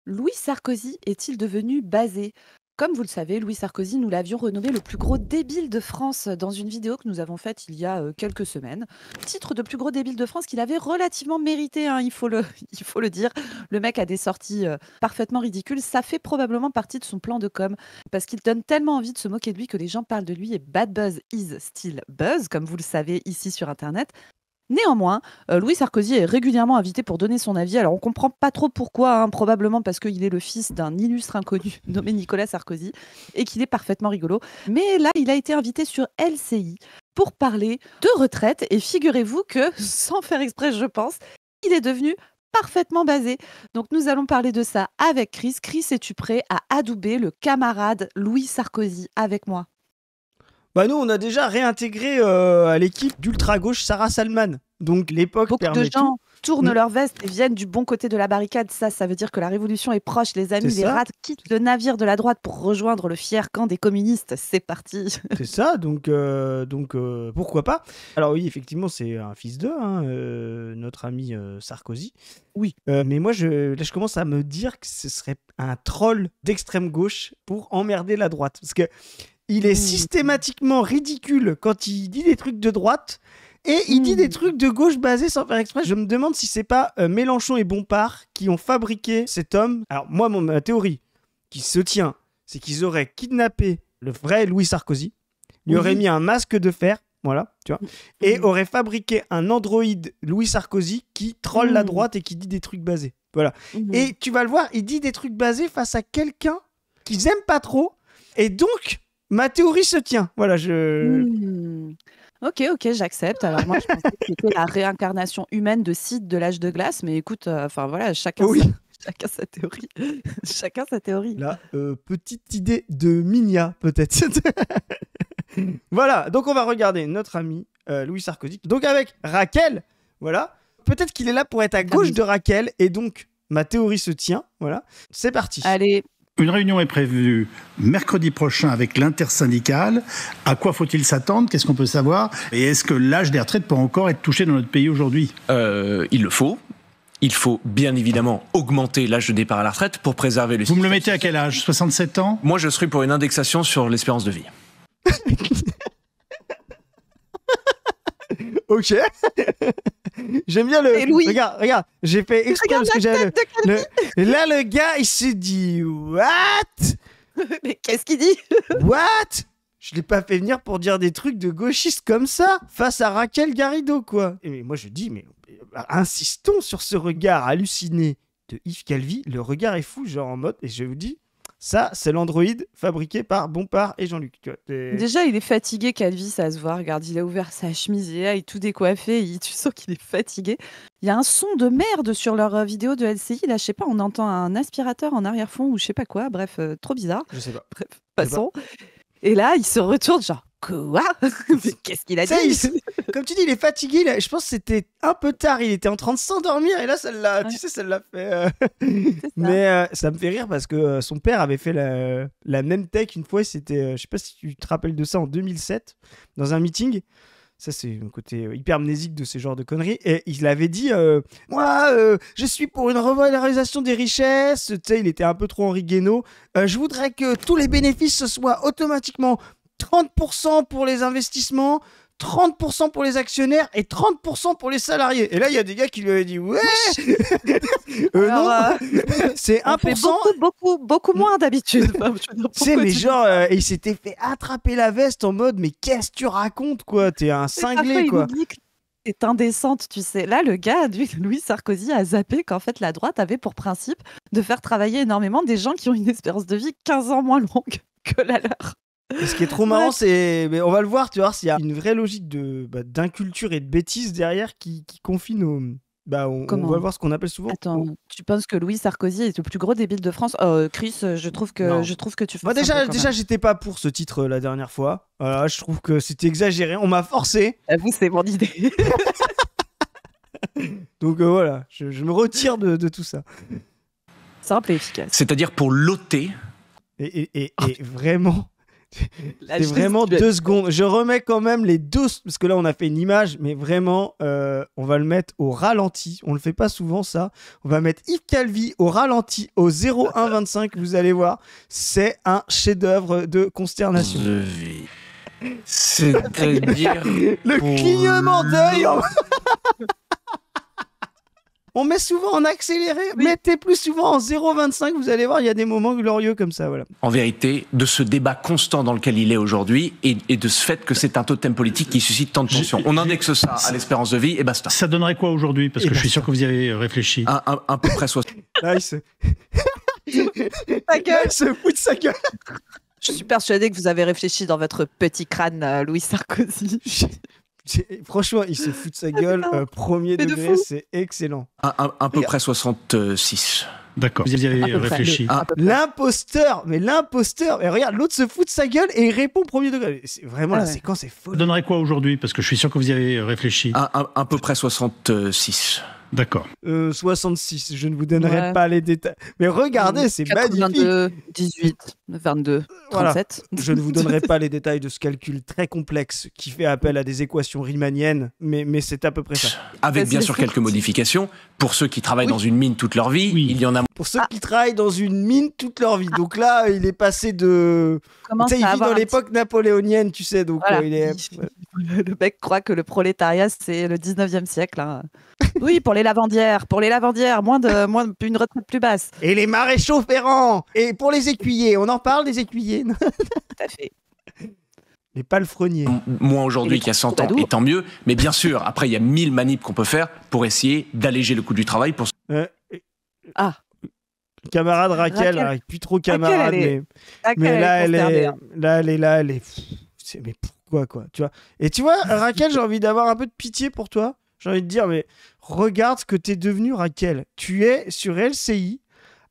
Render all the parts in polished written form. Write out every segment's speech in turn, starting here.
Louis Sarkozy est-il devenu basé? Comme vous le savez, Louis Sarkozy, nous l'avions renommé le plus gros débile de France dans une vidéo que nous avons faite il y a quelques semaines. Titre de plus gros débile de France qu'il avait relativement mérité, hein, il faut le dire. Le mec a des sorties parfaitement ridicules. Ça fait probablement partie de son plan de com parce qu'il donne tellement envie de se moquer de lui que les gens parlent de lui et bad buzz is still buzz, comme vous le savez ici sur Internet. Néanmoins, Louis Sarkozy est régulièrement invité pour donner son avis. Alors on comprend pas trop pourquoi, hein, probablement parce qu'il est le fils d'un illustre inconnu nommé Nicolas Sarkozy et qu'il est parfaitement rigolo. Mais là, il a été invité sur LCI pour parler de retraite et figurez-vous que, sans faire exprès je pense, il est devenu parfaitement basé. Donc nous allons parler de ça avec Chris. Chris, es-tu prêt à adouber le camarade Louis Sarkozy avec moi? Bah nous, on a déjà réintégré à l'équipe d'ultra-gauche Sarah Salman. Donc l'époque Beaucoup de permet gens tout. tournent Mm. leur veste et viennent du bon côté de la barricade. Ça veut dire que la révolution est proche. Les C'est amis, les ça, rats quittent le navire de la droite pour rejoindre le fier camp des communistes. C'est parti. c'est ça. Donc pourquoi pas. Alors oui, effectivement, c'est un fils d'eux, hein, notre ami Sarkozy. Oui. Mais moi, là, je commence à me dire que ce serait un troll d'extrême gauche pour emmerder la droite. Parce que il est systématiquement ridicule quand il dit des trucs de droite et il dit des trucs de gauche basés sans faire exprès. Je me demande si c'est pas Mélenchon et Bompard qui ont fabriqué cet homme. Alors moi, ma théorie qui se tient, c'est qu'ils auraient kidnappé le vrai Louis Sarkozy, lui auraient mis un masque de fer, voilà, tu vois, et auraient fabriqué un androïde Louis Sarkozy qui troll la droite et qui dit des trucs basés. Voilà. Et tu vas le voir, il dit des trucs basés face à quelqu'un qu'ils aiment pas trop et donc ma théorie se tient. Voilà, Ok, j'accepte. Alors moi, je pensais que c'était la réincarnation humaine de Sid de l'âge de glace, mais écoute, enfin voilà, chacun sa théorie. Chacun sa théorie. La petite idée de Minia, peut-être. Voilà, donc on va regarder notre ami Louis Sarkozy. Donc avec Raquel, voilà. Peut-être qu'il est là pour être à gauche de Raquel, et donc ma théorie se tient. Voilà, c'est parti. Allez. Une réunion est prévue mercredi prochain avec l'intersyndicale. À quoi faut-il s'attendre? Qu'est-ce qu'on peut savoir? Et est-ce que l'âge des retraites peut encore être touché dans notre pays aujourd'hui? Il le faut. Il faut bien évidemment augmenter l'âge de départ à la retraite pour préserver le Vous système. me le mettez à quel âge? 67 ans? Moi, je serais pour une indexation sur l'espérance de vie. Ok. J'aime bien le. Et Louis. Regarde, j'ai fait exprès parce que j'avais Là, le gars, il s'est dit what? Mais qu'est-ce qu'il dit? What? Je l'ai pas fait venir pour dire des trucs de gauchiste comme ça face à Raquel Garrido, quoi. Et moi, je dis, mais insistons sur ce regard halluciné de Yves Calvi. Le regard est fou, genre en mode, et je vous dis, ça, c'est l'androïde fabriqué par Bompard et Jean-Luc. Déjà, il est fatigué, Calvi, ça se voit. Regarde, il a ouvert sa chemise et là, il est tout décoiffé. Tu sens qu'il est fatigué. Il y a un son de merde sur leur vidéo de LCI. Là, je sais pas, on entend un aspirateur en arrière-fond ou je sais pas quoi. Bref, trop bizarre. Je sais pas. Bref, passons. Et là, il se retourne genre, quoi? Mais qu'est-ce qu'il a dit? Comme tu dis, il est fatigué. Je pense que c'était un peu tard. Il était en train de s'endormir. Et là, tu sais, ça l'a fait. Mais ça me fait rire parce que son père avait fait la même tech une fois. C'était, je sais pas si tu te rappelles de ça, en 2007, dans un meeting. Ça, c'est le côté hyper amnésique de ce genre de conneries. Et il avait dit moi, je suis pour une revalorisation des richesses. Tu sais, il était un peu trop Henri Guénaud. Je voudrais que tous les bénéfices ce soit automatiquement 30% pour les investissements, 30% pour les actionnaires et 30% pour les salariés. Et là, il y a des gars qui lui avaient dit ouais. Non, c'est 1%. Beaucoup moins d'habitude. C'est mais genre, il s'était fait attraper la veste en mode mais qu'est-ce que tu racontes, quoi? T'es un cinglé, quoi. C'est indécente, tu sais. Là, le gars, Louis Sarkozy, a zappé qu'en fait, la droite avait pour principe de faire travailler énormément des gens qui ont une espérance de vie 15 ans moins longue que la leur. Et ce qui est trop marrant, c'est. Mais on va le voir, tu vois, s'il y a une vraie logique d'inculture et de bêtise derrière qui confine au. On va voir ce qu'on appelle souvent. Attends, tu penses que Louis Sarkozy est le plus gros débile de France? Chris, je trouve que tu fais déjà, j'étais pas pour ce titre la dernière fois. Voilà, je trouve que c'était exagéré. On m'a forcé. Vous, c'est mon idée. Donc voilà, je me retire de tout ça. Simple et efficace. C'est-à-dire pour l'ôter. Et vraiment, C'est vraiment 2 secondes. Je remets quand même les 2, parce que là on a fait une image, mais vraiment, on va le mettre au ralenti. On le fait pas souvent ça. On va mettre Yves Calvi au ralenti au 0,125. Vous allez voir, c'est un chef-d'œuvre de consternation. C'est-à-dire Le clignement d'œil. On met souvent en accéléré, mettez plus souvent en 0,25, vous allez voir, il y a des moments glorieux comme ça, voilà. En vérité, de ce débat constant dans lequel il est aujourd'hui et de ce fait que c'est un totem politique qui suscite tant de tensions. On indexe ça à l'espérance de vie et basta. Ça donnerait quoi aujourd'hui? Parce que je suis sûr que vous y avez réfléchi. À peu près 60. Là, il se fout de sa gueule. Je suis persuadée que vous avez réfléchi dans votre petit crâne, Louis Sarkozy. Franchement, il se fout de sa gueule. Premier degré, c'est excellent. À peu près 66. D'accord, vous y avez réfléchi. L'imposteur, mais regarde, l'autre se fout de sa gueule et il répond premier degré. C'est vraiment la séquence est folle. Ça donnerait quoi aujourd'hui? Parce que je suis sûr que vous y avez réfléchi. À peu près 66. D'accord. 66, je ne vous donnerai pas les détails. Mais regardez, c'est 82, magnifique. 18, 22, 37. Voilà. Je ne vous donnerai pas les détails de ce calcul très complexe qui fait appel à des équations riemanniennes, mais c'est à peu près ça. Avec bien sûr quelques modifications. Pour ceux qui travaillent dans une mine toute leur vie, il y en a... Pour ceux qui travaillent dans une mine toute leur vie. Donc là, il est passé de... Tu sais, il vit dans l'époque napoléonienne, tu sais. Donc voilà. il est... Le mec croit que le prolétariat, c'est le 19e siècle. Hein. Oui, pour les lavandières, une retraite plus basse. Et les maréchaux ferrants. Et pour les écuyers, on en parle des écuyers? Tout à fait. Les palefreniers. Moi aujourd'hui qui a 100 ans, et tant mieux. Mais bien sûr, après, il y a 1000 manips qu'on peut faire pour essayer d'alléger le coût du travail. Camarade Raquel, plus trop camarade, mais là, elle est... Mais pourquoi, quoi, tu vois? Et tu vois, Raquel, j'ai envie d'avoir un peu de pitié pour toi. J'ai envie de dire, mais regarde ce que t'es devenu, Raquel. Tu es sur LCI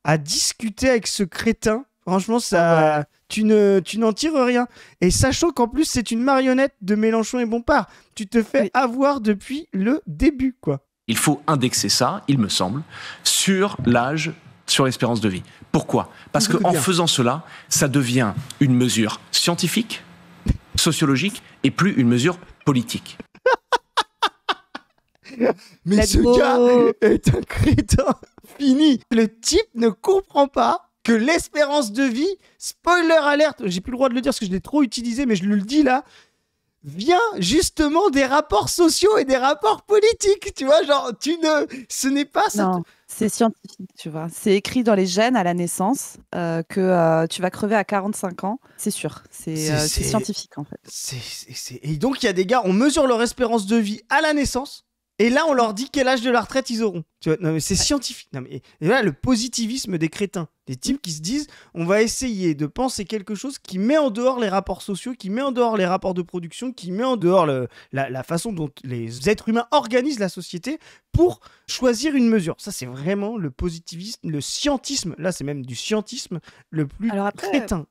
à discuter avec ce crétin. Franchement, ça, tu n'en tires rien. Et sachant qu'en plus, c'est une marionnette de Mélenchon et Bompard. Tu te fais avoir depuis le début, quoi. Il faut indexer ça, il me semble, sur l'âge, sur l'espérance de vie. Pourquoi? Parce qu'en faisant cela, ça devient une mesure scientifique, sociologique et plus une mesure politique. Mais ce gars est un crétin fini. Le type ne comprend pas que l'espérance de vie, spoiler alerte, j'ai plus le droit de le dire parce que je l'ai trop utilisé, mais je le dis là, vient justement des rapports sociaux et des rapports politiques. Tu vois, genre, ce n'est pas ça. Non, c'est scientifique, tu vois. C'est écrit dans les gènes à la naissance que tu vas crever à 45 ans. C'est sûr. C'est scientifique, en fait. Et donc, il y a des gars, on mesure leur espérance de vie à la naissance. Et là, on leur dit quel âge de la retraite ils auront. Tu vois, non, mais c'est scientifique. Non, mais, et là, le positivisme des crétins. Des types qui se disent, on va essayer de penser quelque chose qui met en dehors les rapports sociaux, qui met en dehors les rapports de production, qui met en dehors la façon dont les êtres humains organisent la société pour choisir une mesure. Ça, c'est vraiment le positivisme, le scientisme. Là, c'est même du scientisme le plus crétin.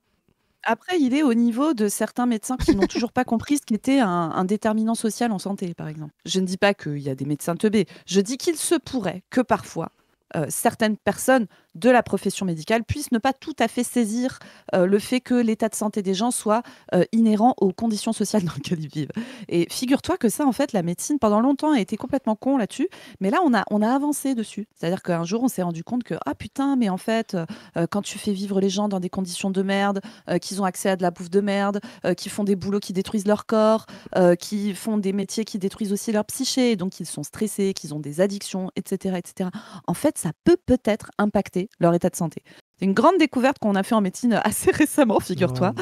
Après, il est au niveau de certains médecins qui n'ont toujours pas compris ce qu'était un déterminant social en santé, par exemple. Je ne dis pas qu'il y a des médecins teubés. Je dis qu'il se pourrait que parfois, certaines personnes de la profession médicale puissent ne pas tout à fait saisir le fait que l'état de santé des gens soit inhérent aux conditions sociales dans lesquelles ils vivent. Et figure-toi que ça, en fait, la médecine, pendant longtemps, a été complètement con là-dessus. Mais là, on a avancé dessus. C'est-à-dire qu'un jour, on s'est rendu compte que, ah putain, mais en fait, quand tu fais vivre les gens dans des conditions de merde, qu'ils ont accès à de la bouffe de merde, qui font des boulots qui détruisent leur corps, qui font des métiers qui détruisent aussi leur psyché, donc ils sont stressés, qu'ils ont des addictions, etc., etc. En fait, ça peut peut-être impacter leur état de santé. C'est une grande découverte qu'on a fait en médecine assez récemment, figure-toi.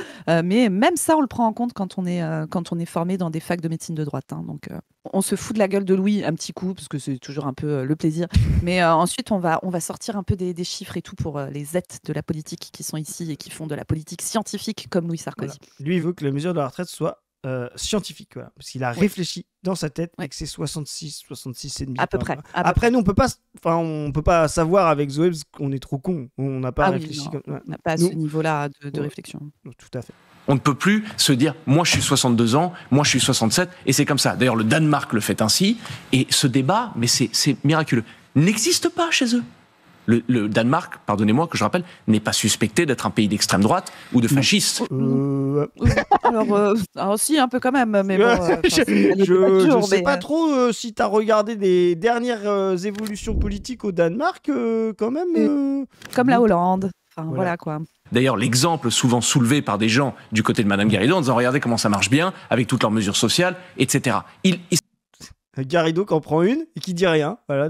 Mais même ça, on le prend en compte quand on est formé dans des facs de médecine de droite. Hein. Donc, on se fout de la gueule de Louis un petit coup, parce que c'est toujours un peu le plaisir. Mais ensuite, on va sortir un peu des chiffres et tout pour les aides de la politique qui sont ici et qui font de la politique scientifique comme Louis Sarkozy. Voilà. Lui, il veut que la mesure de la retraite soit scientifique, voilà, parce qu'il a réfléchi dans sa tête et que c'est 66 et demi. À peu près. Après, nous, on peut pas savoir avec Zoé parce qu'on est trop con. On n'a pas réfléchi. On n'a pas à ce niveau-là de réflexion. Tout à fait. On ne peut plus se dire, moi je suis 62 ans, moi je suis 67, et c'est comme ça. D'ailleurs, le Danemark le fait ainsi, et ce débat, mais c'est miraculeux, n'existe pas chez eux. Le Danemark, pardonnez-moi que je rappelle, n'est pas suspecté d'être un pays d'extrême droite ou de fasciste. Alors si, un peu quand même, mais bon. Je sais pas trop si tu as regardé des dernières évolutions politiques au Danemark, quand même. Comme la Hollande. Enfin, voilà quoi. D'ailleurs, l'exemple souvent soulevé par des gens du côté de Madame Garrido en disant « Regardez comment ça marche bien, avec toutes leurs mesures sociales, etc. » Garrido qui en prend une et qui dit rien. Voilà,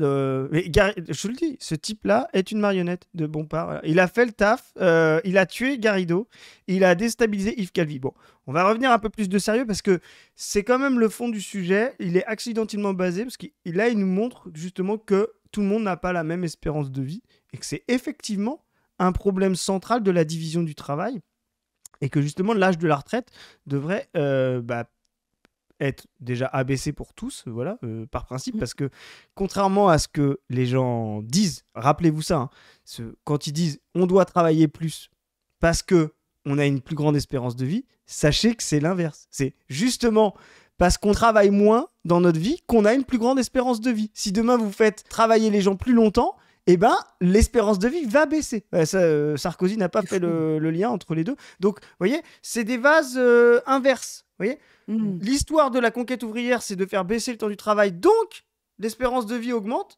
mais je le dis, ce type-là est une marionnette de Bompard. Voilà. Il a fait le taf, il a tué Garrido, il a déstabilisé Yves Calvi. Bon, on va revenir un peu plus de sérieux parce que c'est quand même le fond du sujet. Il est accidentellement basé parce qu'il nous montre justement que tout le monde n'a pas la même espérance de vie et que c'est effectivement un problème central de la division du travail et que justement l'âge de la retraite devrait être déjà abaissé pour tous, voilà, par principe, parce que contrairement à ce que les gens disent, rappelez-vous ça, quand ils disent on doit travailler plus parce que on a une plus grande espérance de vie, sachez que c'est l'inverse. C'est justement parce qu'on travaille moins dans notre vie qu'on a une plus grande espérance de vie. Si demain vous faites travailler les gens plus longtemps, l'espérance de vie va baisser. Sarkozy n'a pas fait le lien entre les deux. Donc, vous voyez, c'est des vases inverses. Vous voyez, l'histoire de la conquête ouvrière, c'est de faire baisser le temps du travail. Donc, l'espérance de vie augmente.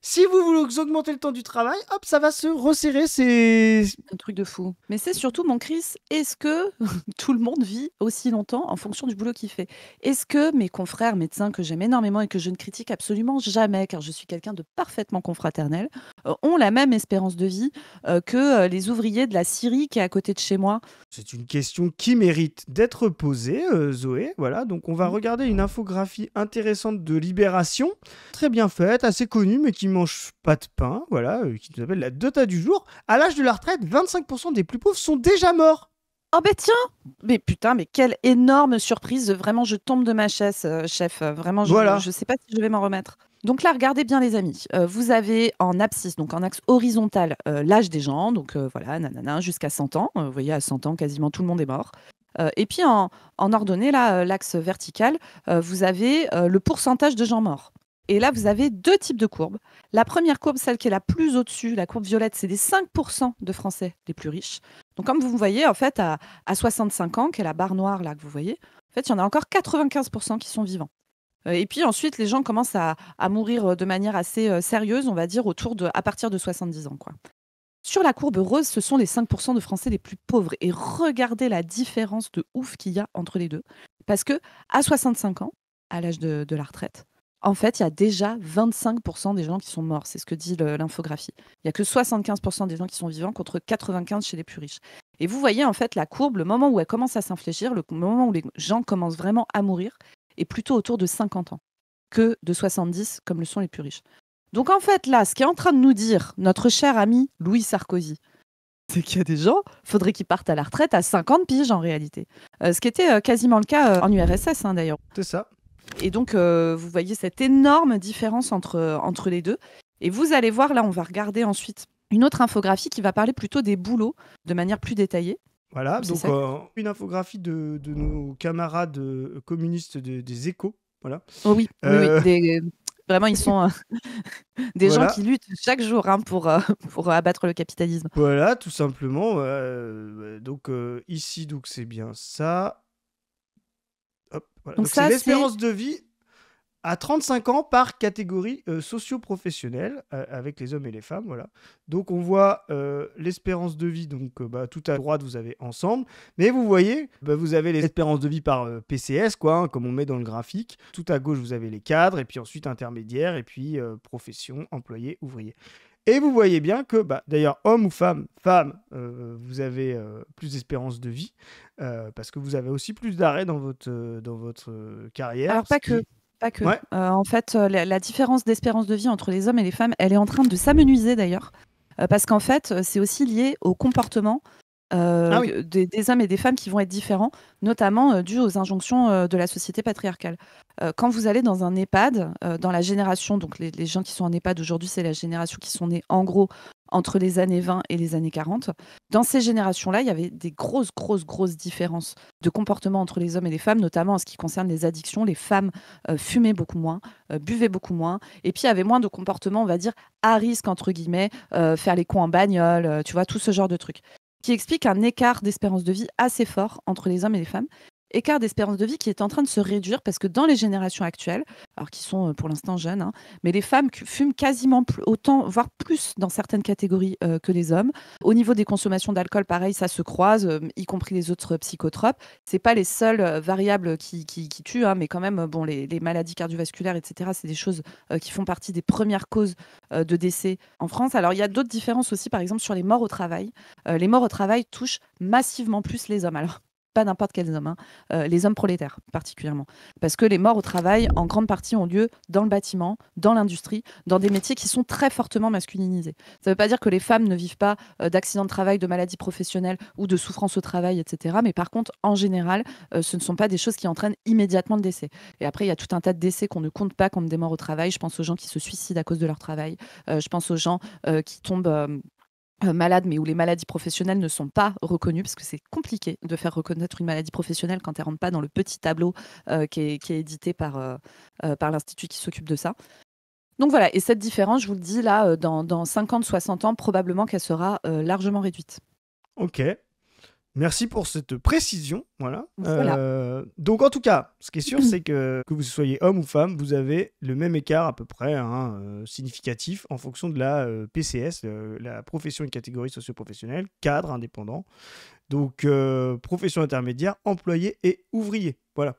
Si vous voulez augmenter le temps du travail, hop, ça va se resserrer. C'est un truc de fou. Mais c'est surtout, mon Chris, est-ce que tout le monde vit aussi longtemps en fonction du boulot qu'il fait? Est-ce que mes confrères médecins, que j'aime énormément et que je ne critique absolument jamais, car je suis quelqu'un de parfaitement confraternel, ont la même espérance de vie que les ouvriers de la Syrie qui est à côté de chez moi? C'est une question qui mérite d'être posée, Zoé. Voilà, donc on va regarder une infographie intéressante de Libération, très bien faite, assez connue, mais qui mange pas de pain, voilà, qui nous appelle la Dota du jour. À l'âge de la retraite, 25% des plus pauvres sont déjà morts. Oh ben tiens, mais putain, mais quelle énorme surprise. Vraiment, je tombe de ma chaise, chef. Vraiment, je sais pas si je vais m'en remettre. Donc là, regardez bien les amis. Vous avez en abscisse, donc en axe horizontal, l'âge des gens. Donc voilà, nanana, jusqu'à 100 ans. Vous voyez, à 100 ans, quasiment tout le monde est mort. Et puis en ordonnée, là, l'axe vertical, vous avez le pourcentage de gens morts. Et là, vous avez deux types de courbes. La première courbe, celle qui est la plus au-dessus, la courbe violette, c'est les 5% de Français les plus riches. Donc, comme vous voyez, en fait, à 65 ans, qui est la barre noire là que vous voyez, en fait, il y en a encore 95% qui sont vivants. Et puis ensuite, les gens commencent à mourir de manière assez sérieuse, on va dire, à partir de 70 ans, quoi. Sur la courbe rose, ce sont les 5% de Français les plus pauvres. Et regardez la différence de ouf qu'il y a entre les deux. Parce que à 65 ans, à l'âge de la retraite, en fait, il y a déjà 25% des gens qui sont morts. C'est ce que dit l'infographie. Il n'y a que 75% des gens qui sont vivants contre 95% chez les plus riches. Et vous voyez, en fait, la courbe, le moment où elle commence à s'infléchir, le moment où les gens commencent vraiment à mourir, est plutôt autour de 50 ans que de 70, comme le sont les plus riches. Donc, en fait, là, ce qu'est en train de nous dire notre cher ami Louis Sarkozy, c'est qu'il y a des gens, il faudrait qu'ils partent à la retraite à 50 piges, en réalité. Ce qui était quasiment le cas en URSS, d'ailleurs. C'est ça. Et donc, vous voyez cette énorme différence entre les deux. Et vous allez voir, là, on va regarder ensuite une autre infographie qui va parler plutôt des boulots de manière plus détaillée. Voilà, donc une infographie de nos camarades communistes des Échos. Voilà. Oh oui, vraiment, ils sont des gens qui luttent chaque jour pour abattre le capitalisme. Voilà, tout simplement. Donc ici, donc c'est bien ça. Hop, voilà. Donc c'est l'espérance de vie à 35 ans par catégorie socio-professionnelle avec les hommes et les femmes, voilà. Donc on voit l'espérance de vie, donc tout à droite vous avez ensemble, mais vous voyez, vous avez l'espérance de vie par PCS, quoi, hein, comme on met dans le graphique. Tout à gauche vous avez les cadres, et puis ensuite intermédiaires, et puis profession, employé, ouvrier. Et vous voyez bien que, d'ailleurs, homme ou femme, vous avez plus d'espérance de vie, parce que vous avez aussi plus d'arrêt dans votre carrière. Alors pas que. Ouais. En fait, la différence d'espérance de vie entre les hommes et les femmes, elle est en train de s'amenuiser d'ailleurs. Parce qu'en fait, c'est aussi lié au comportement des hommes et des femmes qui vont être différents, notamment dû aux injonctions de la société patriarcale. Quand vous allez dans un EHPAD, dans la génération, donc les gens qui sont en EHPAD aujourd'hui, c'est la génération qui sont nés en gros entre les années 20 et les années 40. Dans ces générations-là, il y avait des grosses différences de comportement entre les hommes et les femmes, notamment en ce qui concerne les addictions. Les femmes fumaient beaucoup moins, buvaient beaucoup moins, et puis il y avait moins de comportements, on va dire, à risque, entre guillemets, faire les cons en bagnole, tu vois, tout ce genre de trucs. Qui explique un écart d'espérance de vie assez fort entre les hommes et les femmes. Écart d'espérance de vie qui est en train de se réduire parce que dans les générations actuelles, alors qui sont pour l'instant jeunes, hein, mais les femmes fument quasiment autant, voire plus dans certaines catégories que les hommes. Au niveau des consommations d'alcool, pareil, ça se croise, y compris les autres psychotropes. C'est pas les seules variables qui tuent, hein, mais quand même, bon, les maladies cardiovasculaires, etc., c'est des choses qui font partie des premières causes de décès en France. Alors, il y a d'autres différences aussi, par exemple, sur les morts au travail. Les morts au travail touchent massivement plus les hommes. Alors, pas n'importe quels hommes, hein, les hommes prolétaires particulièrement. Parce que les morts au travail, en grande partie, ont lieu dans le bâtiment, dans l'industrie, dans des métiers qui sont très fortement masculinisés. Ça ne veut pas dire que les femmes ne vivent pas d'accidents de travail, de maladies professionnelles ou de souffrances au travail, etc. Mais par contre, en général, ce ne sont pas des choses qui entraînent immédiatement le décès. Et après, il y a tout un tas de décès qu'on ne compte pas comme des morts au travail. Je pense aux gens qui se suicident à cause de leur travail. Je pense aux gens qui tombent malades, mais où les maladies professionnelles ne sont pas reconnues, parce que c'est compliqué de faire reconnaître une maladie professionnelle quand elle ne rentre pas dans le petit tableau qui est édité par l'institut qui s'occupe de ça. Donc voilà, et cette différence, je vous le dis, là, dans 50, 60 ans, probablement qu'elle sera largement réduite. Ok. Merci pour cette précision. Voilà. Voilà. Donc, en tout cas, ce qui est sûr, c'est que vous soyez homme ou femme, vous avez le même écart à peu près significatif en fonction de la PCS, la profession et catégorie socio-professionnelle, cadre indépendant. Donc, profession intermédiaire, employé et ouvrier. Voilà.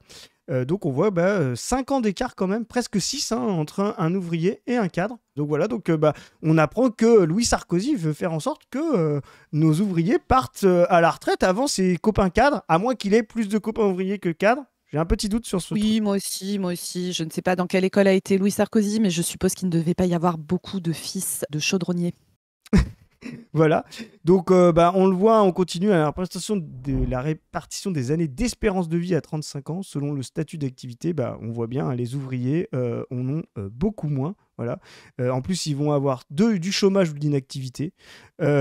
Donc on voit 5 ans d'écart quand même, presque 6 entre un ouvrier et un cadre. Donc voilà, on apprend que Louis Sarkozy veut faire en sorte que nos ouvriers partent à la retraite avant ses copains cadres, à moins qu'il ait plus de copains ouvriers que cadres. J'ai un petit doute sur ce truc. Oui, moi aussi. Je ne sais pas dans quelle école a été Louis Sarkozy, mais je suppose qu'il ne devait pas y avoir beaucoup de fils de chaudronniers. Voilà, donc on le voit, on continue à la répartition des années d'espérance de vie à 35 ans selon le statut d'activité. On voit bien, les ouvriers en ont beaucoup moins. Voilà. En plus, ils vont avoir du chômage ou de l'inactivité,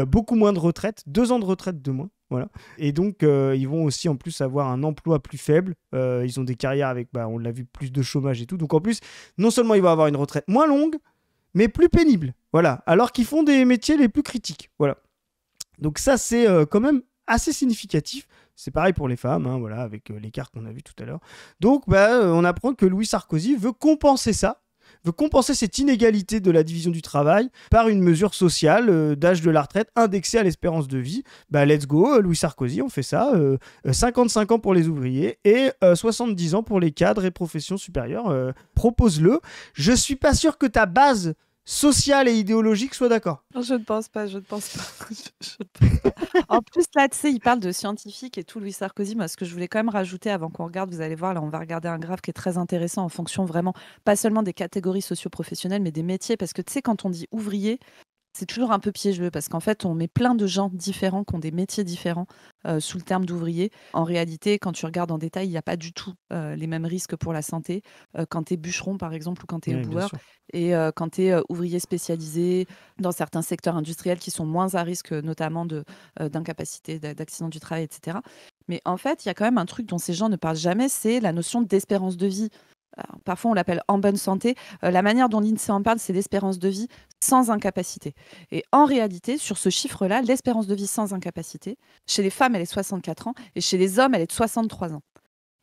beaucoup moins de retraite, 2 ans de retraite de moins. Voilà. Et donc, ils vont aussi en plus avoir un emploi plus faible. Ils ont des carrières avec, on l'a vu, plus de chômage et tout. Donc en plus, non seulement ils vont avoir une retraite moins longue, mais plus pénible, voilà, alors qu'ils font des métiers les plus critiques, voilà. Donc ça, c'est quand même assez significatif. C'est pareil pour les femmes, hein, voilà, avec l'écart qu'on a vu tout à l'heure. Donc, on apprend que Louis Sarkozy veut compenser cette inégalité de la division du travail par une mesure sociale d'âge de la retraite indexée à l'espérance de vie. Let's go, Louis Sarkozy, on fait ça. 55 ans pour les ouvriers et 70 ans pour les cadres et professions supérieures. Propose-le. Je suis pas sûr que ta base sociale et idéologique soit d'accord. Je ne pense pas. En plus, là, tu sais, il parle de scientifiques et tout, Louis Sarkozy. Moi, ce que je voulais quand même rajouter avant qu'on regarde, vous allez voir, là, on va regarder un graphe qui est très intéressant en fonction vraiment, pas seulement des catégories socio-professionnelles, mais des métiers. Parce que, tu sais, quand on dit ouvrier, c'est toujours un peu piégeux parce qu'en fait, on met plein de gens différents qui ont des métiers différents sous le terme d'ouvrier. En réalité, quand tu regardes en détail, il n'y a pas du tout les mêmes risques pour la santé quand tu es bûcheron, par exemple, ou quand tu es éboueur. Et quand tu es ouvrier spécialisé dans certains secteurs industriels qui sont moins à risque, notamment d'incapacité, d'accident du travail, etc. Mais en fait, il y a quand même un truc dont ces gens ne parlent jamais, c'est la notion d'espérance de vie. Alors, parfois, on l'appelle en bonne santé. La manière dont l'INSEE en parle, c'est l'espérance de vie sans incapacité. Et en réalité, sur ce chiffre-là, l'espérance de vie sans incapacité, chez les femmes, elle est 64 ans et chez les hommes, elle est de 63 ans.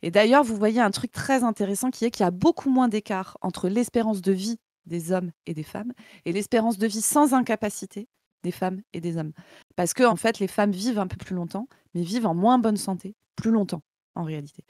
Et d'ailleurs, vous voyez un truc très intéressant qui est qu'il y a beaucoup moins d'écart entre l'espérance de vie des hommes et des femmes et l'espérance de vie sans incapacité des femmes et des hommes. Parce que, en fait, les femmes vivent un peu plus longtemps, mais vivent en moins bonne santé plus longtemps, en réalité.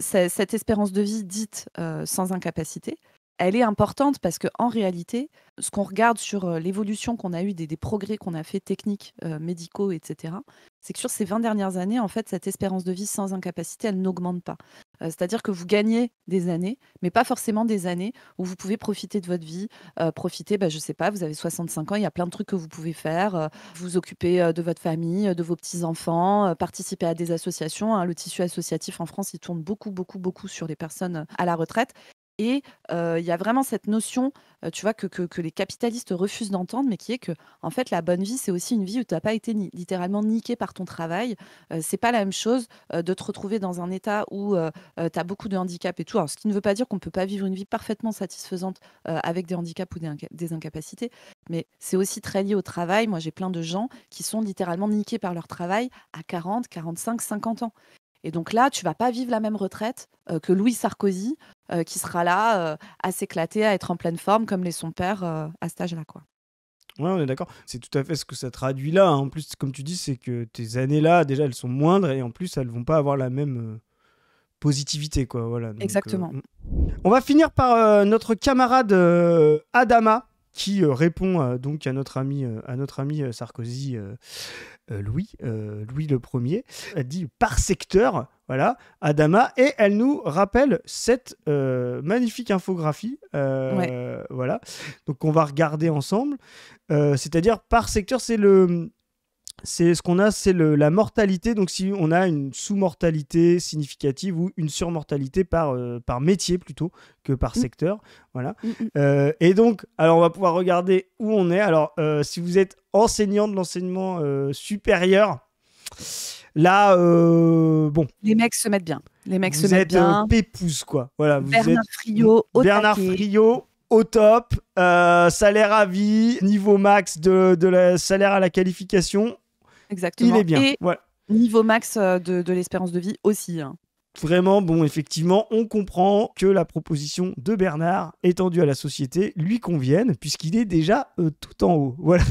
Cette espérance de vie dite sans incapacité, elle est importante parce qu'en réalité, ce qu'on regarde sur l'évolution qu'on a eue, des progrès qu'on a fait techniques, médicaux, etc., c'est que sur ces 20 dernières années, en fait, cette espérance de vie sans incapacité, elle n'augmente pas. C'est-à-dire que vous gagnez des années, mais pas forcément des années où vous pouvez profiter de votre vie, profiter, je sais pas, vous avez 65 ans, il y a plein de trucs que vous pouvez faire, vous occuper de votre famille, de vos petits-enfants, participer à des associations, hein. Le tissu associatif en France, il tourne beaucoup sur les personnes à la retraite. Et il y a vraiment cette notion, tu vois, que les capitalistes refusent d'entendre, mais qui est que, en fait, la bonne vie, c'est aussi une vie où tu n'as pas été littéralement niqué par ton travail. C'est pas la même chose de te retrouver dans un état où tu as beaucoup de handicap et tout. Alors, ce qui ne veut pas dire qu'on ne peut pas vivre une vie parfaitement satisfaisante avec des handicaps ou des incapacités, mais c'est aussi très lié au travail. Moi, j'ai plein de gens qui sont littéralement niqués par leur travail à 40, 45, 50 ans. Et donc là, tu vas pas vivre la même retraite que Louis Sarkozy, qui sera là à s'éclater, à être en pleine forme, comme l'est son père à cet âge-là, quoi. Ouais, on est d'accord. C'est tout à fait ce que ça traduit là. En plus, comme tu dis, c'est que tes années-là, déjà, elles sont moindres et en plus, elles vont pas avoir la même positivité, quoi. Voilà. Donc, Exactement. On va finir par notre camarade Adama, qui répond donc à notre ami Sarkozy, Louis le Premier. Elle dit par secteur, voilà, Adama, et elle nous rappelle cette magnifique infographie. Voilà. Donc on va regarder ensemble. C'est-à-dire par secteur, c'est ce qu'on a, c'est la mortalité. Donc, si on a une sous-mortalité significative ou une surmortalité par métier plutôt que par secteur. Voilà. Et donc, alors, on va pouvoir regarder où on est. Alors, si vous êtes enseignant de l'enseignement supérieur, là, bon. Les mecs se mettent bien. Les mecs vous se mettent bien. Vous êtes pépouze, quoi. Voilà, Bernard Friot, au Bernard taquet. Friot. Au top, salaire à vie, niveau max de la salaire à la qualification. Exactement. Il est bien. Et ouais. Niveau max de l'espérance de vie aussi. Hein. Vraiment, bon, effectivement, on comprend que la proposition de Bernard étendue à la société lui convienne, puisqu'il est déjà tout en haut. Voilà.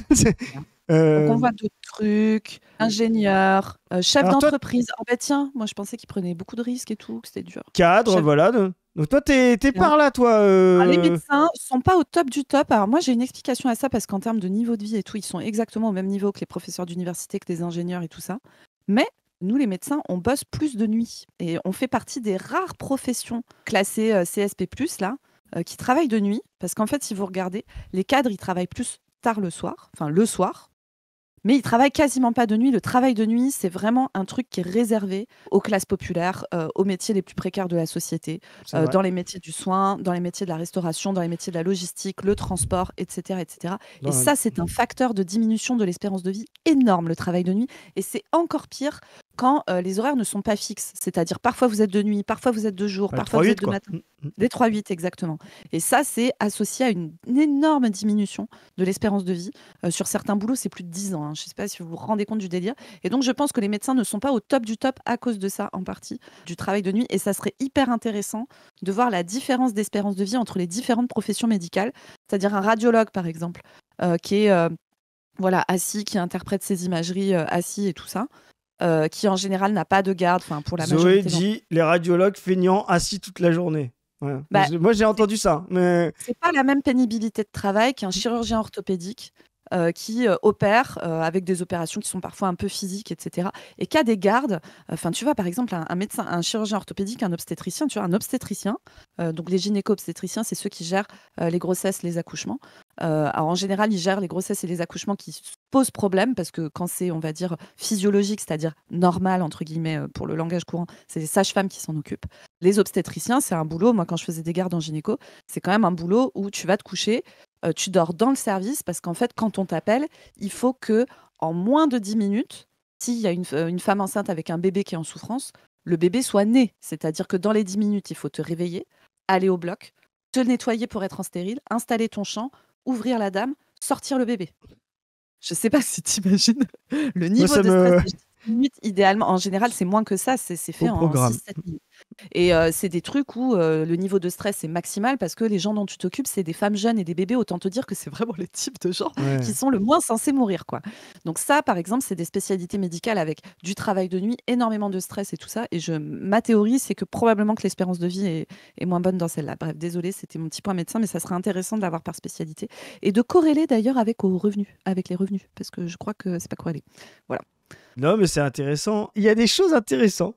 Donc on voit d'autres trucs, ingénieur, chef d'entreprise. Toi... Oh bah tiens, moi je pensais qu'il prenait beaucoup de risques et tout, que c'était dur. Cadre, voilà. Donc toi, t'es par là, toi. Alors, les médecins sont pas au top du top. Alors moi, j'ai une explication à ça parce qu'en termes de niveau de vie et tout, ils sont exactement au même niveau que les professeurs d'université, que les ingénieurs et tout ça. Mais nous, les médecins, on bosse plus de nuit et on fait partie des rares professions classées CSP+, là, qui travaillent de nuit. Parce qu'en fait, si vous regardez, les cadres, ils travaillent plus tard le soir, enfin le soir. Mais ils travaillent quasiment pas de nuit. Le travail de nuit, c'est vraiment un truc qui est réservé aux classes populaires, aux métiers les plus précaires de la société, dans les métiers du soin, dans les métiers de la restauration, dans les métiers de la logistique, le transport, etc. etc. Et ça, c'est un facteur de diminution de l'espérance de vie énorme, le travail de nuit. Et c'est encore pire quand les horaires ne sont pas fixes. C'est-à-dire, parfois vous êtes de nuit, parfois vous êtes de jour, parfois vous êtes de matin. Les 3-8, exactement. Et ça, c'est associé à une énorme diminution de l'espérance de vie. Sur certains boulots, c'est plus de 10 ans. Hein. Je ne sais pas si vous vous rendez compte du délire. Et donc, je pense que les médecins ne sont pas au top du top à cause de ça, en partie, du travail de nuit. Et ça serait hyper intéressant de voir la différence d'espérance de vie entre les différentes professions médicales. C'est-à-dire un radiologue, par exemple, qui est assis, qui interprète ses imageries assis et tout ça. Qui en général n'a pas de garde, pour la majorité. Zoé dit les radiologues feignants assis toute la journée. Ouais. Moi j'ai entendu ça, mais c'est pas la même pénibilité de travail qu'un chirurgien orthopédique qui opère avec des opérations qui sont parfois un peu physiques, etc. Et qui a des gardes. Tu vois, par exemple, un médecin, un chirurgien orthopédique, un obstétricien, tu vois, un obstétricien. Donc, les gynéco-obstétriciens, c'est ceux qui gèrent les grossesses, les accouchements. Alors, en général, ils gèrent les grossesses et les accouchements qui posent problème parce que quand c'est, on va dire, physiologique, c'est-à-dire normal, entre guillemets, pour le langage courant, c'est les sages-femmes qui s'en occupent. Les obstétriciens, c'est un boulot, moi, quand je faisais des gardes en gynéco, c'est quand même un boulot où tu vas te coucher, tu dors dans le service parce qu'en fait, quand on t'appelle, il faut que en moins de 10 minutes, s'il y a une femme enceinte avec un bébé qui est en souffrance, le bébé soit né. C'est-à-dire que dans les 10 minutes, il faut te réveiller, aller au bloc, te nettoyer pour être en stérile, installer ton champ, ouvrir la dame, sortir le bébé. Je ne sais pas si tu imagines le niveau de stress. 10 minutes, idéalement, en général, c'est moins que ça, c'est fait en 6-7 minutes. Et c'est des trucs où le niveau de stress est maximal parce que les gens dont tu t'occupes, c'est des femmes jeunes et des bébés. Autant te dire que c'est vraiment les types de gens qui sont le moins censés mourir, quoi. Donc ça, par exemple, c'est des spécialités médicales avec du travail de nuit, énormément de stress et tout ça. Et ma théorie, c'est que probablement que l'espérance de vie est moins bonne dans celle-là. Bref, désolée, c'était mon petit point médecin, mais ça serait intéressant de l'avoir par spécialité. Et de corréler d'ailleurs avec les revenus, parce que je crois que c'est pas corrélé. Voilà. Non, mais c'est intéressant. Il y a des choses intéressantes.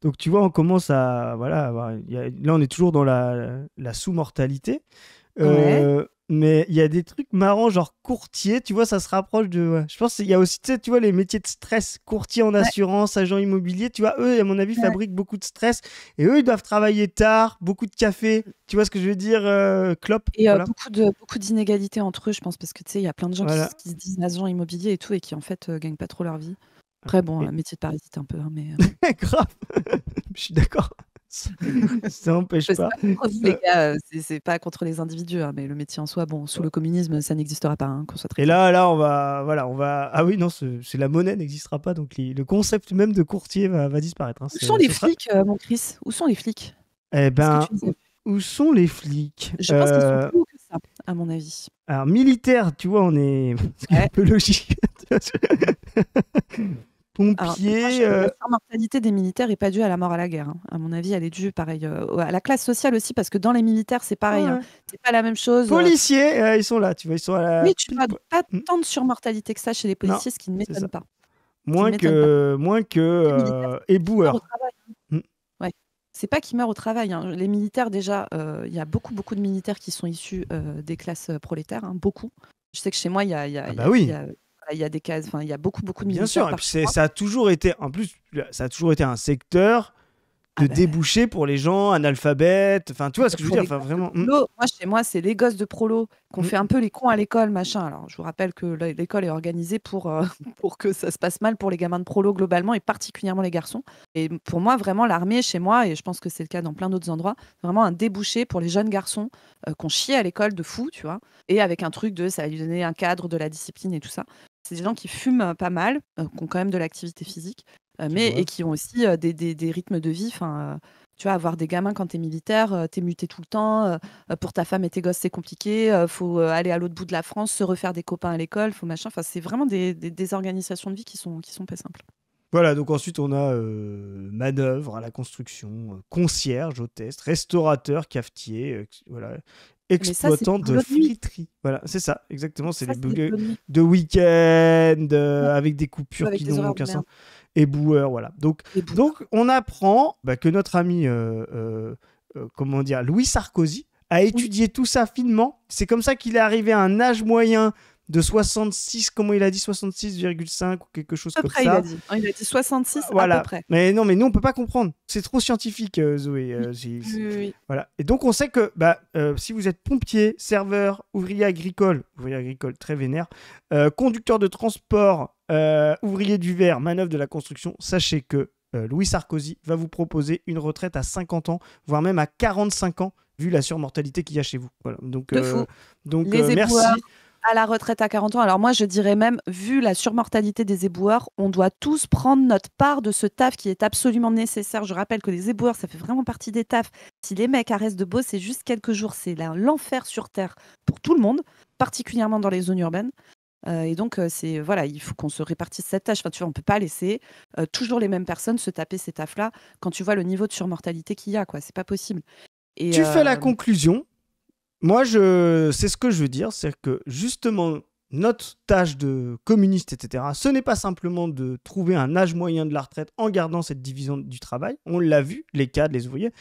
Donc, tu vois, on commence à... Voilà, là, on est toujours dans la sous-mortalité. Mais il y a des trucs marrants, genre courtier, tu vois, ça se rapproche de. Ouais. Je pense qu'il y a aussi, tu sais, tu vois, les métiers de stress, courtier en assurance, agent immobilier, tu vois, eux, à mon avis, fabriquent beaucoup de stress. Et eux, ils doivent travailler tard, beaucoup de café. Tu vois ce que je veux dire, clope. Et Voilà. beaucoup d'inégalités entre eux, je pense, parce que tu sais, il y a plein de gens Voilà. qui se disent agents immobiliers et tout, et qui en fait gagnent pas trop leur vie. Après, bon, métier de parasite un peu, hein, mais. Grave. Je suis d'accord. Ça n'empêche C'est pas. pas contre vous, les gars, c'est pas contre les individus, hein, mais le métier en soi, bon, sous le communisme, ça n'existera pas, hein, qu'on soit très Et clair. là, on va. Ah oui, non, c'est la monnaie n'existera pas, donc le concept même de courtier va disparaître. Hein. Où sont les Ce sera- flics, mon Chris? Où sont les flics? Eh Est-ce que ben, tu les as vus? où sont les flics? Je pense qu'ils sont plus hauts que ça, à mon avis. Alors, militaire, tu vois, on est un Ouais. peu logique. Alors, Pompier. la surmortalité des militaires n'est pas due à la mort à la guerre, hein. À mon avis, elle est due, pareil, à la classe sociale aussi, parce que dans les militaires, c'est pareil, hein. Ouais. C'est pas la même chose. Policiers, ils sont là, tu vois, ils sont à la. Oui, tu vois, pas Mm. tant de surmortalité que ça chez les policiers, ce qui ne c'est ça. m'étonne pas. Moins m'étonne pas. que Les militaires, ils meurent au éboueurs. travail, hein. Mm. Ouais. C'est pas qu'ils meurent au travail, hein. Les militaires, déjà, il y a beaucoup de militaires qui sont issus des classes prolétaires, hein, beaucoup. Je sais que chez moi, il y a des cases, enfin, il y a beaucoup de Bien militaires sûr, et par puis chez moi. ça a toujours été, en plus, ça a toujours été un secteur de Ah bah, débouché pour les gens analphabètes. Enfin, tu vois ce que je veux pour dire. les Enfin, gosses de vraiment. prolo, moi, chez moi, c'est les gosses de prolo qu'on Mm. fait un peu les cons à l'école, machin. Alors, je vous rappelle que l'école est organisée pour, pour que ça se passe mal pour les gamins de prolo globalement et particulièrement les garçons. Et pour moi, vraiment, l'armée, chez moi, et je pense que c'est le cas dans plein d'autres endroits, vraiment un débouché pour les jeunes garçons qu'on chie à l'école de fou, tu vois, et avec un truc de ça va lui donner un cadre, de la discipline et tout ça. C'est des gens qui fument pas mal, qui ont quand même de l'activité physique, et qui ont aussi des rythmes de vie. Tu vois, avoir des gamins quand t'es militaire, t'es muté tout le temps, pour ta femme et tes gosses, c'est compliqué, faut aller à l'autre bout de la France, se refaire des copains à l'école, faut machin. Enfin, c'est vraiment des organisations de vie qui sont pas simples. Voilà, donc ensuite on a manœuvre à la construction, concierge, hôtesse, restaurateur, cafetier, voilà, Mais ça, c'est exploitant des de boulots de nuit. friterie. Voilà, c'est ça, exactement, c'est Ça, les c'est des boulots boulots de nuit. de week-end, Ouais. avec des coupures Avec qui des n'ont horaires aucun de sens. merde. Éboueur, voilà. Donc on apprend que notre ami, comment dire, Louis Sarkozy a étudié tout ça finement. C'est comme ça qu'il est arrivé à un âge moyen de 66, comment il a dit, 66,5 ou quelque chose À peu comme près, ça. il a dit 66 à Voilà. peu près. Mais non, mais nous, on peut pas comprendre. C'est trop scientifique, Zoé. Oui. Voilà. Et donc, on sait que si vous êtes pompier, serveur, ouvrier agricole très vénère, conducteur de transport, ouvrier du verre, manœuvre de la construction, sachez que Louis Sarkozy va vous proposer une retraite à 50 ans, voire même à 45 ans, vu la surmortalité qu'il y a chez vous. Voilà. Donc, De fou. donc Les merci. éboueurs à la retraite à 40 ans. Alors moi, je dirais même, vu la surmortalité des éboueurs, on doit tous prendre notre part de ce taf qui est absolument nécessaire. Je rappelle que les éboueurs, ça fait vraiment partie des tafs. Si les mecs arrêtent de bosser juste quelques jours, c'est l'enfer sur Terre pour tout le monde, particulièrement dans les zones urbaines. Et donc, voilà, il faut qu'on se répartisse cette tâche. Enfin, tu vois, on peut pas laisser toujours les mêmes personnes se taper ces tafs-là quand tu vois le niveau de surmortalité qu'il y a, quoi. C'est pas possible. Et, Tu fais la conclusion. Moi, c'est ce que je veux dire, c'est que justement, notre tâche de communiste, etc., ce n'est pas simplement de trouver un âge moyen de la retraite en gardant cette division du travail, on l'a vu, les cadres, les ouvriers,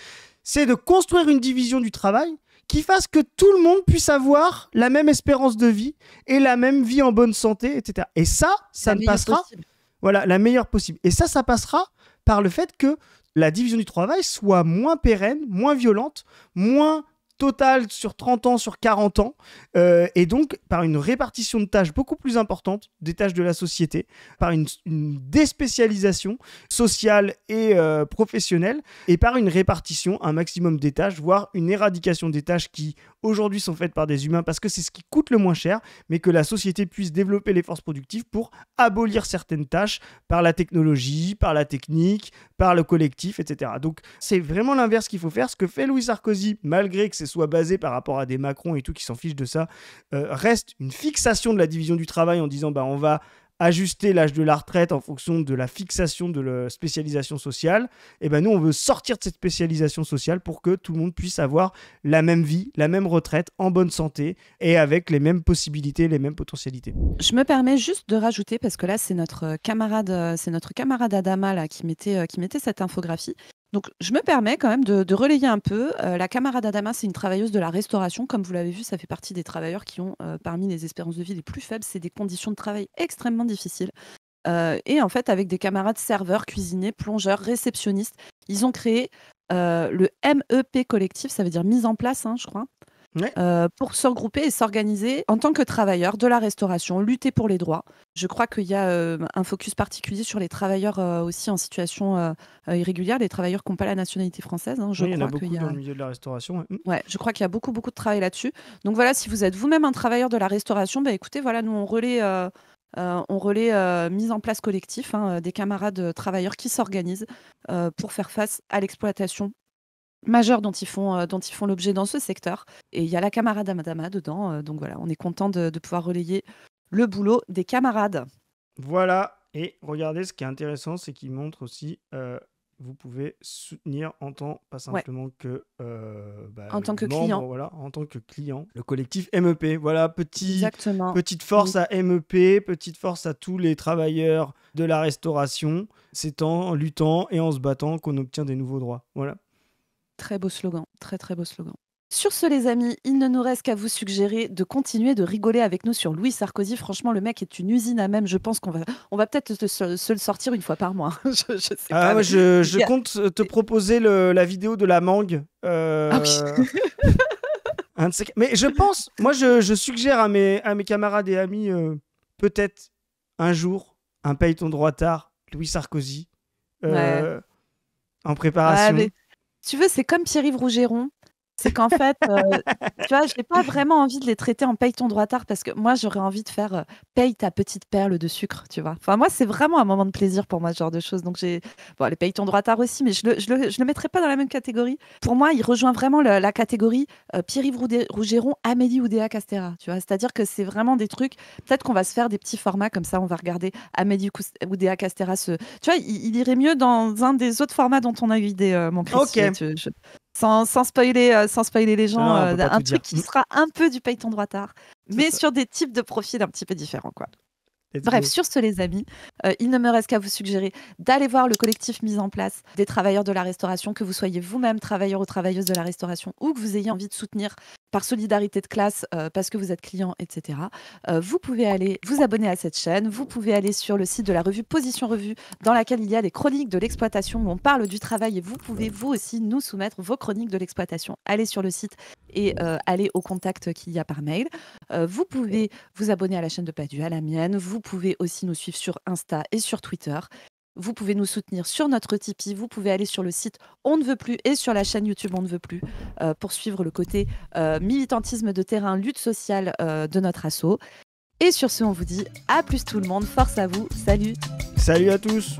c'est de construire une division du travail qui fasse que tout le monde puisse avoir la même espérance de vie et la même vie en bonne santé, etc. Et ça ne passera, voilà, la meilleure possible. Et ça passera par le fait que la division du travail soit moins pérenne, moins violente, moins totale sur 30 ans, sur 40 ans, et donc par une répartition de tâches beaucoup plus importante des tâches de la société, par une déspécialisation sociale et professionnelle, et par une répartition, un maximum des tâches, voire une éradication des tâches qui aujourd'hui sont faites par des humains parce que c'est ce qui coûte le moins cher, mais que la société puisse développer les forces productives pour abolir certaines tâches par la technologie, par la technique, par le collectif, etc. Donc c'est vraiment l'inverse qu'il faut faire. Ce que fait Louis Sarkozy, malgré que ce soit basé par rapport à des Macron et tout qui s'en fichent de ça, reste une fixation de la division du travail en disant on va ajuster l'âge de la retraite en fonction de la fixation de la spécialisation sociale. Et nous, on veut sortir de cette spécialisation sociale pour que tout le monde puisse avoir la même vie, la même retraite, en bonne santé et avec les mêmes possibilités, les mêmes potentialités. Je me permets juste de rajouter, parce que là, c'est notre camarade Adama là, qui mettait cette infographie. Donc, je me permets quand même de relayer un peu. La camarade Adama, c'est une travailleuse de la restauration. Comme vous l'avez vu, ça fait partie des travailleurs qui ont parmi les espérances de vie les plus faibles. C'est des conditions de travail extrêmement difficiles. Et en fait, avec des camarades serveurs, cuisiniers, plongeurs, réceptionnistes, ils ont créé le MEP collectif, ça veut dire mise en place, je crois, Ouais. pour se regrouper et s'organiser en tant que travailleurs de la restauration, lutter pour les droits. Je crois qu'il y a un focus particulier sur les travailleurs aussi en situation irrégulière, les travailleurs qui n'ont pas la nationalité française. Il y en a beaucoup dans le milieu de la restauration. Ouais, je crois qu'il y a beaucoup de travail là-dessus. Donc voilà, si vous êtes vous-même un travailleur de la restauration, écoutez, voilà, nous on relaie mise en place collectif, des camarades travailleurs qui s'organisent pour faire face à l'exploitation majeure dont ils font l'objet dans ce secteur. Et il y a la camarade Adama dedans. Donc voilà, on est content de pouvoir relayer le boulot des camarades. Voilà. Et regardez, ce qui est intéressant, c'est qu'il montre aussi, vous pouvez soutenir pas simplement que en tant que membre, client. Voilà, en tant que client, le collectif MEP. Voilà, Exactement. petite force à MEP, petite force à tous les travailleurs de la restauration. C'est en luttant et en se battant qu'on obtient des nouveaux droits. Voilà. Très beau slogan, très très beau slogan. Sur ce, les amis, il ne nous reste qu'à vous suggérer de continuer de rigoler avec nous sur Louis Sarkozy. Franchement, le mec est une usine à même. Je pense qu'on va peut-être se le sortir une fois par mois. je sais pas. Ouais, je compte te proposer la vidéo de la mangue. Mais je pense, moi, je suggère à mes camarades et amis, peut-être un jour, un paye ton droit tard, Louis Sarkozy, en préparation. Ouais, mais, tu veux, c'est comme Pierre-Yves Rougeron. C'est qu'en fait, tu vois, je n'ai pas vraiment envie de les traiter en paye ton droit tard parce que moi, j'aurais envie de faire paye ta petite perle de sucre, tu vois. Enfin, moi, c'est vraiment un moment de plaisir pour moi, ce genre de choses. Donc, les paye ton droit tard aussi, mais je le mettrais pas dans la même catégorie. Pour moi, il rejoint vraiment la catégorie Pierre-Yves Rougeron, Amélie Oudéa-Castéra, tu vois. C'est-à-dire que c'est vraiment des trucs, peut-être qu'on va se faire des petits formats comme ça, on va regarder Amélie Oudéa-Castéra. Tu vois, il irait mieux dans un des autres formats dont on a eu idée, mon Chris. Ok. Sans spoiler les gens, Non, on peut pas un tout dire. truc qui sera un peu du paye ton droit tard, mais sur des types de profils un petit peu différents, quoi. Bref, sur ce, les amis, il ne me reste qu'à vous suggérer d'aller voir le collectif mis en place des travailleurs de la restauration, que vous soyez vous-même travailleur ou travailleuse de la restauration ou que vous ayez envie de soutenir par solidarité de classe parce que vous êtes client, etc. Vous pouvez aller vous abonner à cette chaîne. Vous pouvez aller sur le site de la revue Position Revue dans laquelle il y a des chroniques de l'exploitation où on parle du travail et vous pouvez vous aussi nous soumettre vos chroniques de l'exploitation. Allez sur le site et allez au contact qu'il y a par mail. Vous pouvez vous abonner à la chaîne de Padu, à la mienne. Vous pouvez aussi nous suivre sur Insta et sur Twitter. Vous pouvez nous soutenir sur notre Tipeee. Vous pouvez aller sur le site On ne veut plus et sur la chaîne YouTube On ne veut plus pour suivre le côté militantisme de terrain, lutte sociale de notre asso. Et sur ce, on vous dit à plus tout le monde. Force à vous. Salut. Salut à tous.